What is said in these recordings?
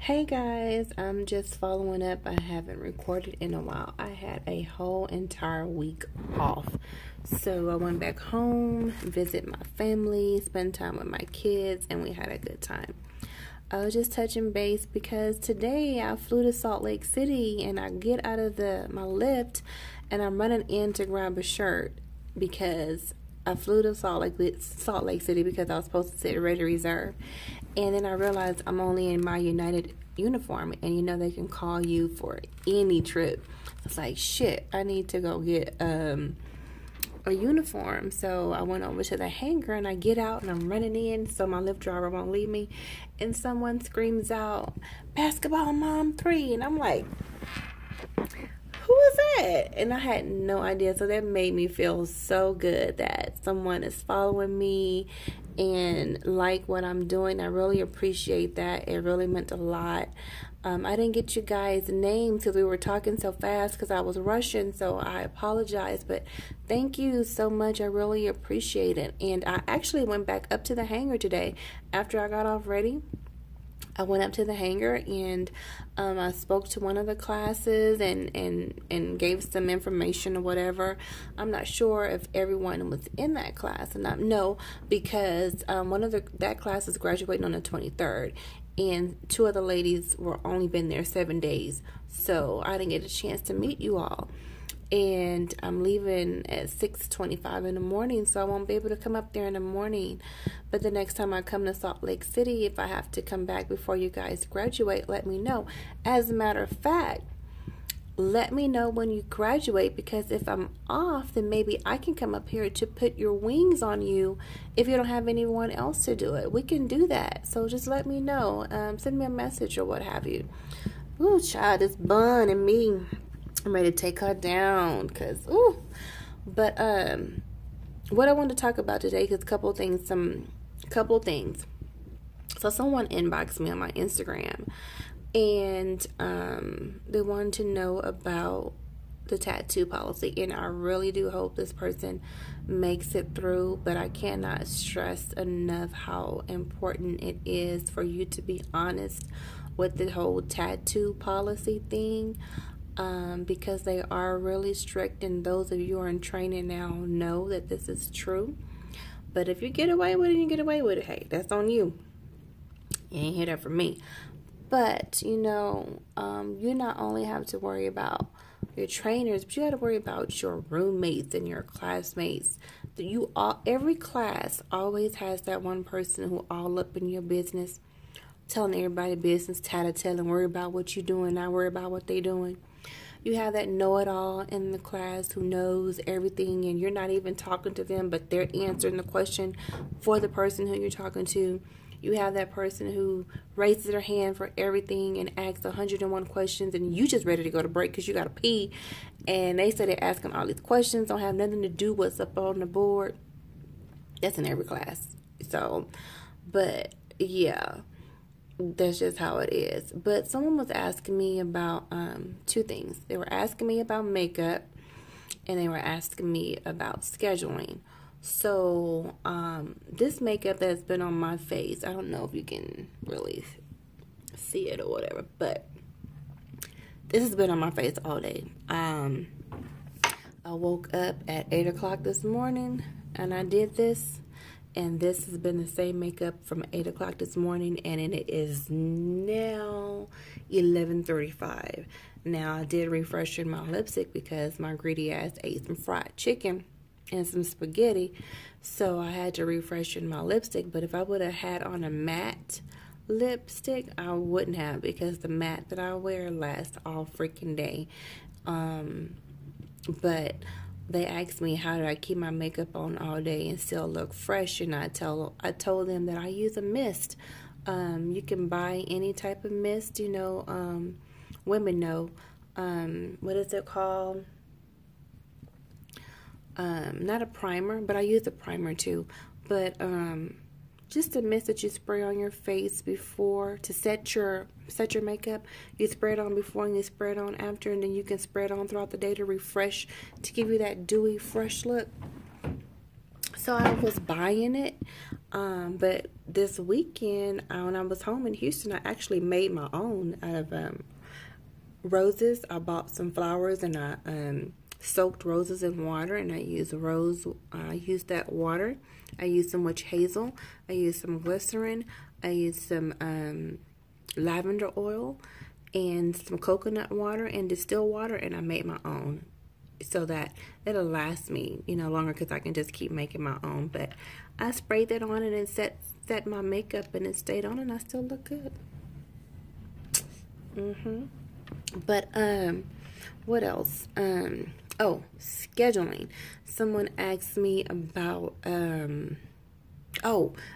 Hey guys, I'm just following up. I haven't recorded in a while. I had a whole entire week off. So I went back home, visit my family, spend time with my kids, and we had a good time. I was just touching base because today I flew to Salt Lake City and I get out of my lift and I'm running in to grab a shirt because I flew to Salt Lake City because I was supposed to sit ready to reserve. And then I realized I'm only in my United uniform, and they can call you for any trip. It's like, shit, I need to go get a uniform. So I went over to the hangar and I get out and I'm running in so my Lyft driver won't leave me. And someone screams out, "Basketball Mom 3." And I'm like, who is that? And I had no idea. So that made me feel so good that someone is following me and like what I'm doing. I really appreciate that. It really meant a lot. I didn't get you guys' names because we were talking so fast because I was rushing, so I apologize. But thank you so much. I really appreciate it. And I actually went back up to the hangar today after I got off ready. I went up to the hangar and I spoke to one of the classes and gave some information or whatever. I'm not sure if everyone was in that class or not. No, because that class is graduating on the 23rd. And two of the ladies were only been there 7 days. So I didn't get a chance to meet you all. And I'm leaving at 6:25 in the morning, so I won't be able to come up there in the morning. But the next time I come to Salt Lake City, if I have to come back before you guys graduate, let me know. As a matter of fact, let me know when you graduate, because if I'm off, then maybe I can come up here to put your wings on you if you don't have anyone else to do it. We can do that. So just let me know. Send me a message or what have you. Ooh, child, this bun and me. I'm ready to take her down, but what I wanted to talk about today is a couple things. So someone inboxed me on my Instagram, and they wanted to know about the tattoo policy, and I really do hope this person makes it through. But I cannot stress enough how important it is for you to be honest with the whole tattoo policy thing. Because they are really strict, and those of you who are in training now know that this is true. But if you get away with it, you get away with it. Hey, that's on you. You ain't hear that from me. But, you not only have to worry about your trainers, but you got to worry about your roommates and your classmates. Every class always has that one person who all up in your business, telling everybody business, tattling, worry about what you're doing, not worry about what they doing. You have that know-it-all in the class who knows everything, and you're not even talking to them, but they're answering the question for the person who you're talking to. You have that person who raises their hand for everything and asks 101 questions, and you just ready to go to break because you got to pee, and they say they're asking all these questions, don't have nothing to do with what's up on the board. That's in every class. So, but yeah. That's just how it is. But someone was asking me about two things. They were asking me about makeup, and they were asking me about scheduling. So this makeup that's been on my face, I don't know if you can really see it or whatever, but this has been on my face all day. I woke up at 8 o'clock this morning and I did this. And this has been the same makeup from 8 o'clock this morning, and it is now 11:35. Now, I did refreshen my lipstick because my greedy ass ate some fried chicken and some spaghetti, so I had to refreshen my lipstick. But if I would have had on a matte lipstick, I wouldn't have, because the matte that I wear lasts all freaking day. But they asked me how do I keep my makeup on all day and still look fresh, and I told them that I use a mist. You can buy any type of mist, women know. What is it called? Not a primer, but I use a primer too. But just a mist that you spray on your face before to set your makeup. You spray it on before and you spray it on after, and then you can spray it on throughout the day to refresh, to give you that dewy, fresh look. So I was buying it, but this weekend, when I was home in Houston, I actually made my own out of roses. I bought some flowers and I soaked roses in water, and I used that water. I used some witch hazel. I used some glycerin. I used some lavender oil and some coconut water and distilled water, and I made my own so that it'll last me, longer, because I can just keep making my own. But I sprayed that on and it set my makeup, and it stayed on, and I still look good. But what else? Scheduling. Someone asked me about again,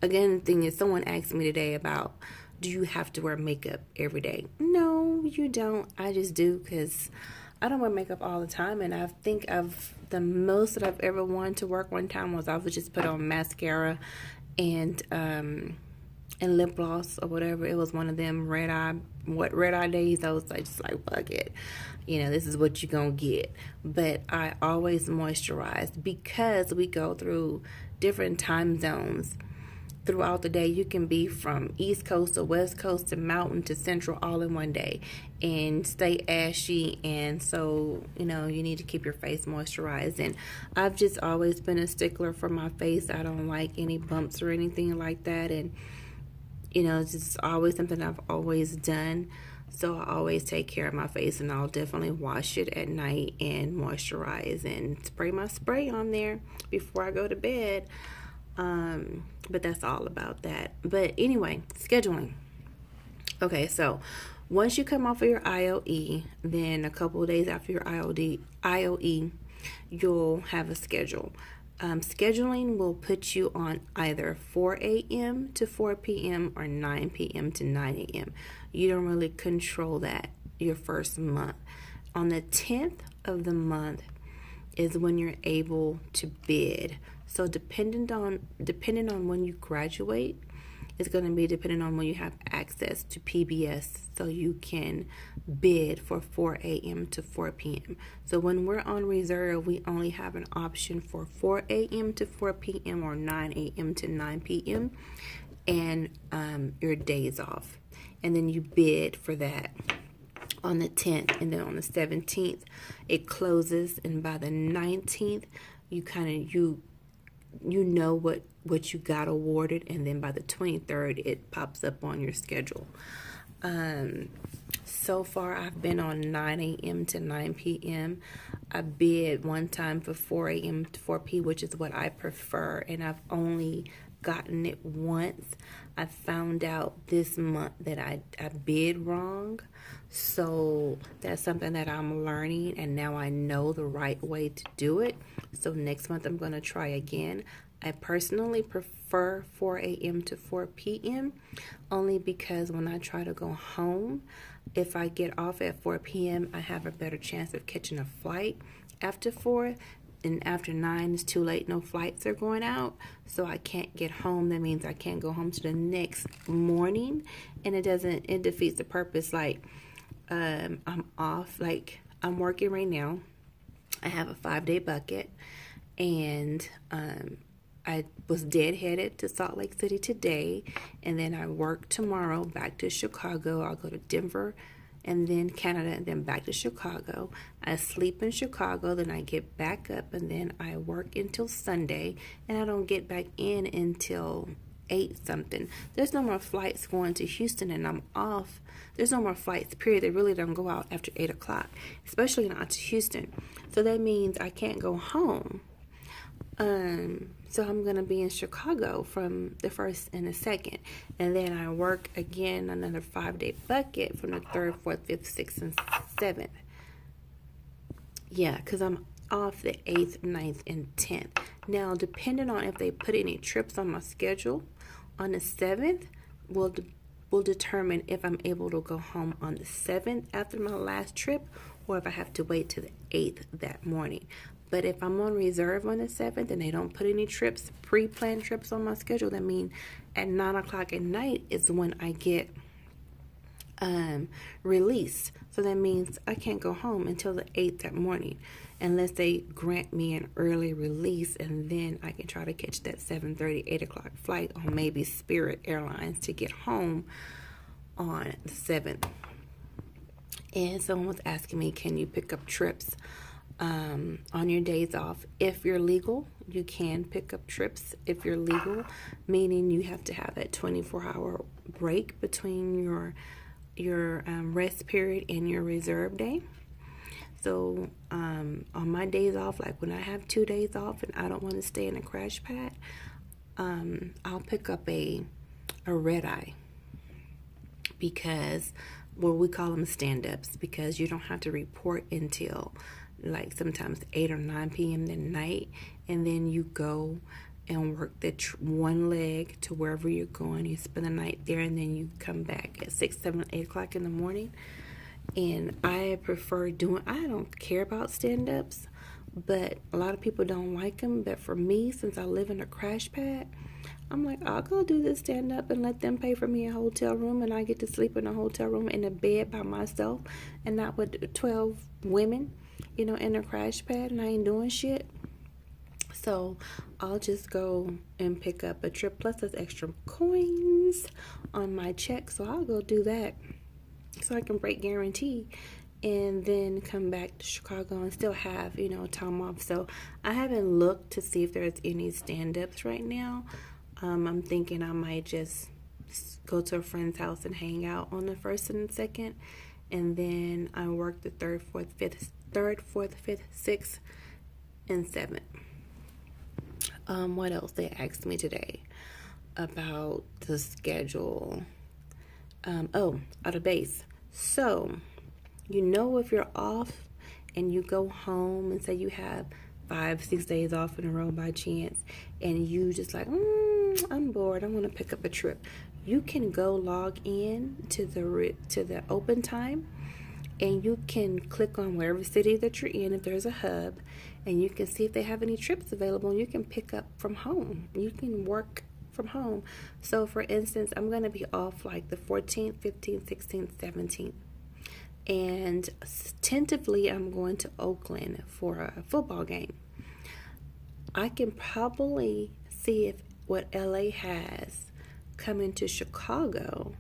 the thing is, someone asked me today about, do you have to wear makeup every day? No, you don't. I just do, because I don't wear makeup all the time, and I think the most that I've ever worn to work one time was I would just put on mascara and lip gloss or whatever. It was one of them red eye days. I was just like, fuck it. This is what you're going to get. But I always moisturize, because we go through different time zones throughout the day. You can be from East Coast to West Coast to Mountain to Central all in one day and stay ashy. And so, you need to keep your face moisturized. And I've just always been a stickler for my face. I don't like any bumps or anything like that. And, it's just always something I've always done. So I always take care of my face, and I'll definitely wash it at night and moisturize and spray my spray on there before I go to bed. But that's all about that. But anyway, scheduling. Okay, so once you come off of your IOE, then a couple of days after your IOE, you'll have a schedule. Scheduling will put you on either 4 a.m. to 4 p.m. or 9 p.m. to 9 a.m. You don't really control that your first month. On the 10th of the month is when you're able to bid. So depending on when you graduate, it's going to be dependent on when you have access to PBS, so you can bid for 4 a.m. to 4 p.m. So when we're on reserve, we only have an option for 4 a.m. to 4 p.m. or 9 a.m. to 9 p.m. and your days off. And then you bid for that on the 10th, and then on the 17th it closes, and by the 19th you know what you got awarded, and then by the 23rd it pops up on your schedule. So far I've been on 9 a.m. to 9 p.m. I bid one time for 4 a.m. to 4 p, which is what I prefer, and I've only gotten it once. I found out this month that I bid wrong, so that's something that I'm learning, and now I know the right way to do it. So next month I'm going to try again. I personally prefer 4 a.m. to 4 p.m. only because when I try to go home, if I get off at 4 p.m., I have a better chance of catching a flight after 4. And after 9, it's too late. No flights are going out, so I can't get home. That means I can't go home to the next morning, and it defeats the purpose. Like, I'm off. Like, I'm working right now. I have a 5-day bucket, and I was deadheaded to Salt Lake City today, and then I work tomorrow back to Chicago. I'll go to Denver, and then Canada, and then back to Chicago. I sleep in Chicago, then I get back up, and then I work until Sunday, and I don't get back in until 8 something. There's no more flights going to Houston, and I'm off. There's no more flights, period. They really don't go out after 8 o'clock, especially not to Houston. So that means I can't go home. So I'm going to be in Chicago from the 1st and the 2nd. And then I work again another 5-day bucket from the 3rd, 4th, 5th, 6th, and 7th. Yeah, because I'm off the 8th, 9th, and 10th. Now, depending on if they put any trips on my schedule, on the 7th will determine if I'm able to go home on the 7th after my last trip, or if I have to wait till the 8th that morning. But if I'm on reserve on the 7th and they don't put any trips, pre-planned trips on my schedule, that means at 9 o'clock at night is when I get release. So that means I can't go home until the 8th that morning unless they grant me an early release, and then I can try to catch that 7:30, 8 o'clock flight on maybe Spirit Airlines to get home on the 7th. And someone was asking me, can you pick up trips on your days off? If you're legal, you can pick up trips if you're legal, meaning you have to have that 24-hour break between your rest period and your reserve day. So on my days off, like when I have 2 days off and I don't want to stay in a crash pad, I'll pick up a red eye, because we call them stand-ups, because you don't have to report until like sometimes 8 or 9 p.m. at night, and then you go and work the one leg to wherever you're going. You spend the night there, and then you come back at 6, 7, 8 o'clock in the morning. And I prefer I don't care about stand-ups, but a lot of people don't like them. But for me, since I live in a crash pad, I'm like, I'll go do this stand-up and let them pay for me a hotel room, and I get to sleep in a hotel room in a bed by myself and not with 12 women, in a crash pad, and I ain't doing shit. So I'll just go and pick up a trip, plus there's extra coins on my check, so I'll go do that so I can break guarantee and then come back to Chicago and still have, time off. So I haven't looked to see if there's any stand-ups right now. I'm thinking I might just go to a friend's house and hang out on the 1st and 2nd, and then I work the 3rd, 4th, 5th, 6th, and 7th. What else? They asked me today about the schedule. Out of base. So, if you're off and you go home and say you have 5, 6 days off in a row by chance, and you just like, I'm bored, I want to pick up a trip. You can go log in to the open time, and you can click on wherever city that you're in, if there's a hub, and you can see if they have any trips available, and you can pick up from home. You can work from home. So for instance, I'm going to be off like the 14th, 15th, 16th, 17th. And tentatively, I'm going to Oakland for a football game. I can probably see if what LA has coming to Chicago,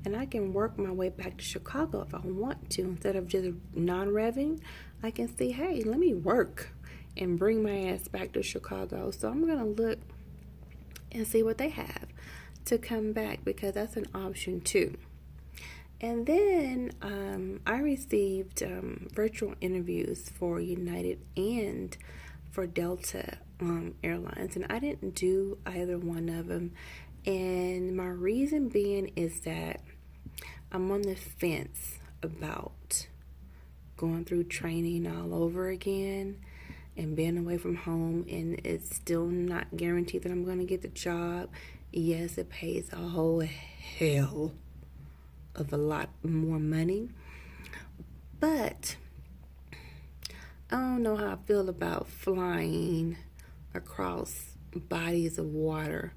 and I can work my way back to Chicago if I want to. Instead of just non-revving, I can see, hey, let me work and bring my ass back to Chicago. So I'm going to look and see what they have to come back, because that's an option too. And then I received virtual interviews for United and for Delta Airlines, and I didn't do either one of them. And my reason being is that I'm on the fence about going through training all over again and being away from home, and it's still not guaranteed that I'm going to get the job. Yes, it pays a whole hell of a lot more money, but I don't know how I feel about flying across bodies of water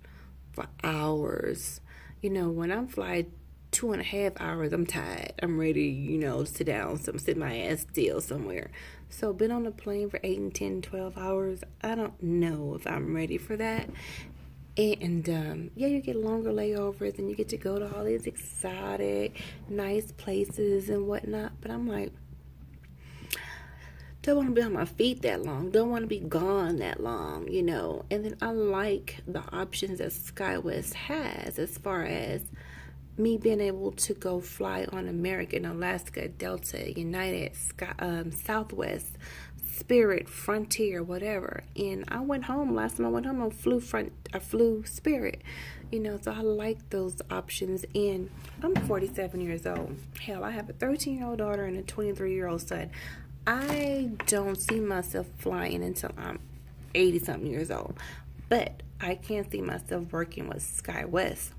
for hours. When I'm flying 2.5 hours, I'm tired. I'm ready, to sit down, sit my ass still somewhere. So been on a plane for 8 and 10, 12 hours. I don't know if I'm ready for that. And you get longer layovers, and you get to go to all these exotic, nice places and whatnot. But I'm like, don't want to be on my feet that long. Don't want to be gone that long, And then I like the options that SkyWest has as far as me being able to go fly on American, Alaska, Delta, United, Southwest, Spirit, Frontier, whatever. And I went home, last time I went home, I flew Spirit, so I like those options. And I'm 47 years old. Hell, I have a 13-year-old daughter and a 23-year-old son. I don't see myself flying until I'm 80-something years old. But I can see myself working with SkyWest,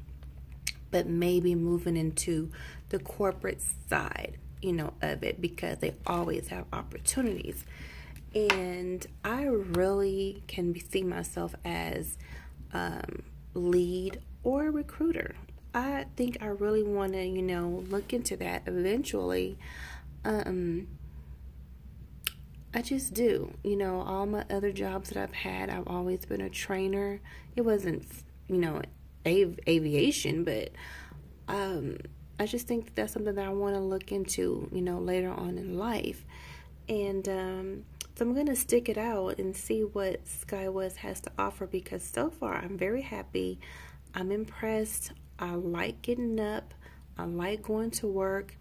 but maybe moving into the corporate side, of it, because they always have opportunities. And I really can see myself as lead or recruiter. I think I really want to, look into that eventually. I just do. All my other jobs that I've had, I've always been a trainer. It wasn't, aviation, but I just think that's something that I want to look into, later on in life. And so I'm going to stick it out and see what SkyWest has to offer, because so far I'm very happy. I'm impressed. I like getting up. I like going to work.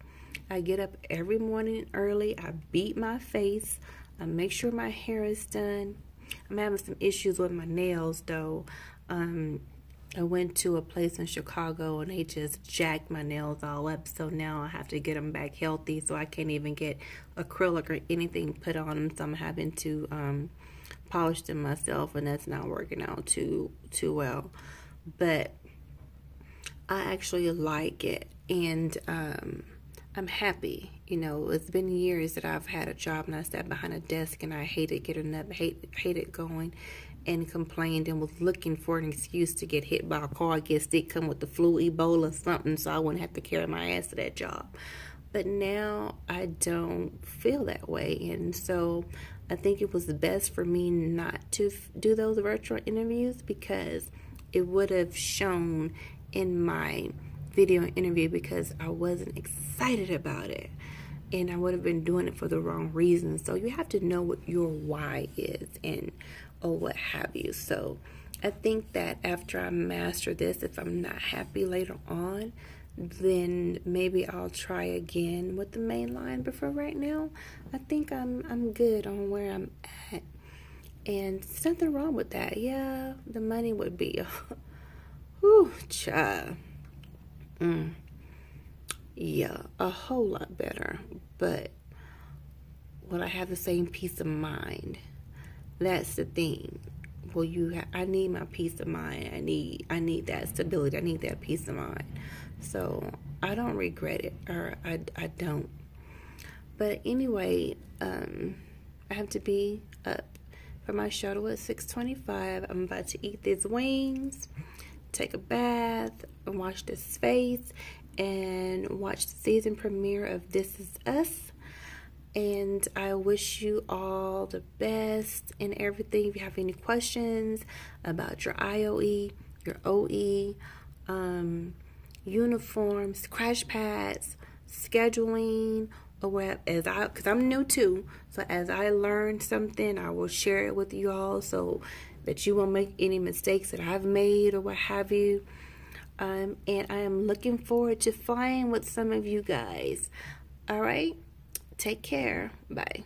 I get up every morning early. I beat my face. I make sure my hair is done. I'm having some issues with my nails, though. I went to a place in Chicago and they just jacked my nails all up. So now I have to get them back healthy. So I can't even get acrylic or anything put on them. So I'm having to polish them myself, and that's not working out too well. But I actually like it, and I'm happy. It's been years that I've had a job and I sat behind a desk and I hated getting up, hated going, and complained and was looking for an excuse to get hit by a car, get sick, come with the flu, Ebola, something, so I wouldn't have to carry my ass to that job. But now I don't feel that way, and so I think it was best for me not to do those virtual interviews, because it would have shown in my video interview, because I wasn't excited about it, and I would have been doing it for the wrong reasons. So you have to know what your why is, or what have you. So I think that after I master this, if I'm not happy later on, then maybe I'll try again with the main line. But for right now, I think I'm good on where I'm at, and there's nothing wrong with that. Yeah, the money would be whew, child. Yeah, a whole lot better. But will I have the same peace of mind? That's the thing. Well, I need my peace of mind. I need that stability. I need that peace of mind. So I don't regret it, or I don't. But anyway, I have to be up for my shuttle at 6:25. I'm about to eat these wings, take a bath, and wash this face, and watch the season premiere of This Is Us. And I wish you all the best in everything. If you have any questions about your IOE, your OE, uniforms, crash pads, scheduling, or whatever, because I'm new too. So as I learn something, I will share it with you all, so that you won't make any mistakes that I've made or what have you. And I am looking forward to flying with some of you guys. All right. Take care. Bye.